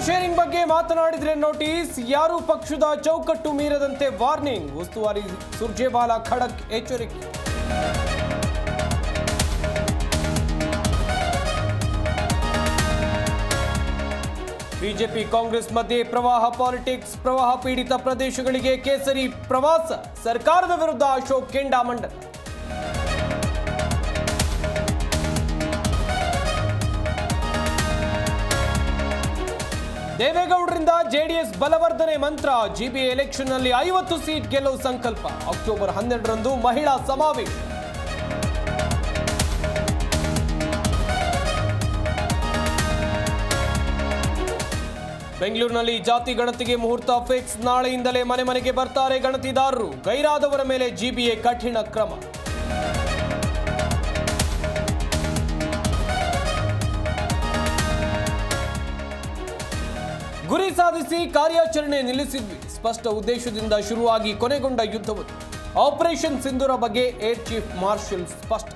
Power sharing ಬಗ್ಗೆ ಮಾತನಾಡಿದ್ರೆ notice, ಯಾರು ಪಕ್ಷದ ಚೌಕಟ್ಟು ಮೀರದಂತೆ ವಾರ್ನಿಂಗ್. ಉಸ್ತುವಾರಿ ಸುರ್ಜೇವಾಲಾ ಖಡಕ್ ಎಚ್ಚರಿಕೆ. ಬಿಜೆಪಿ ಕಾಂಗ್ರೆಸ್ ಮಧ್ಯೆ ಪ್ರವಾಹ ಪಾಲಿಟಿಕ್ಸ್. ಪ್ರವಾಹ ಪೀಡಿತ ಪ್ರದೇಶಗಳಿಗೆ ಕೇಸರಿ ಪ್ರವಾಸ. ಸರ್ಕಾರದ ವಿರುದ್ಧ ಅಶೋಕ್ ಕೆಂಡಾಮಂಡಲ. ದೇವೇಗೌಡರಿಂದ ಜೆಡಿಎಸ್ ಬಲವರ್ಧನೆ ಮಂತ್ರ. ಜಿಬಿಎ ಎಲೆಕ್ಷನ್ನಲ್ಲಿ 50 ಸೀಟ್ ಗೆಲ್ಲುವ ಸಂಕಲ್ಪ. ಅಕ್ಟೋಬರ್ 12ರಂದು ಮಹಿಳಾ ಸಮಾವೇಶ. ಬೆಂಗಳೂರಿನಲ್ಲಿ ಜಾತಿ ಗಣತಿಗೆ ಮುಹೂರ್ತ ಫಿಕ್ಸ್. ನಾಳೆಯಿಂದಲೇ ಮನೆ ಮನೆಗೆ ಬರ್ತಾರೆ ಗಣತಿದಾರರು. ಗೈರಾದವರ ಮೇಲೆ ಜಿಬಿಎ ಕಠಿಣ ಕ್ರಮ. ಗುರಿ ಸಾಧಿಸಿ ಕಾರ್ಯಾಚರಣೆ ನಿಲ್ಲಿಸಿದ್ವಿ. ಸ್ಪಷ್ಟ ಉದ್ದೇಶದಿಂದ ಶುರುವಾಗಿ ಕೊನೆಗೊಂಡ ಯುದ್ಧವನ್ನು. ಆಪರೇಷನ್ ಸಿಂಧೂರ ಬಗ್ಗೆ ಏರ್ ಚೀಫ್ ಮಾರ್ಷಲ್ ಸ್ಪಷ್ಟ.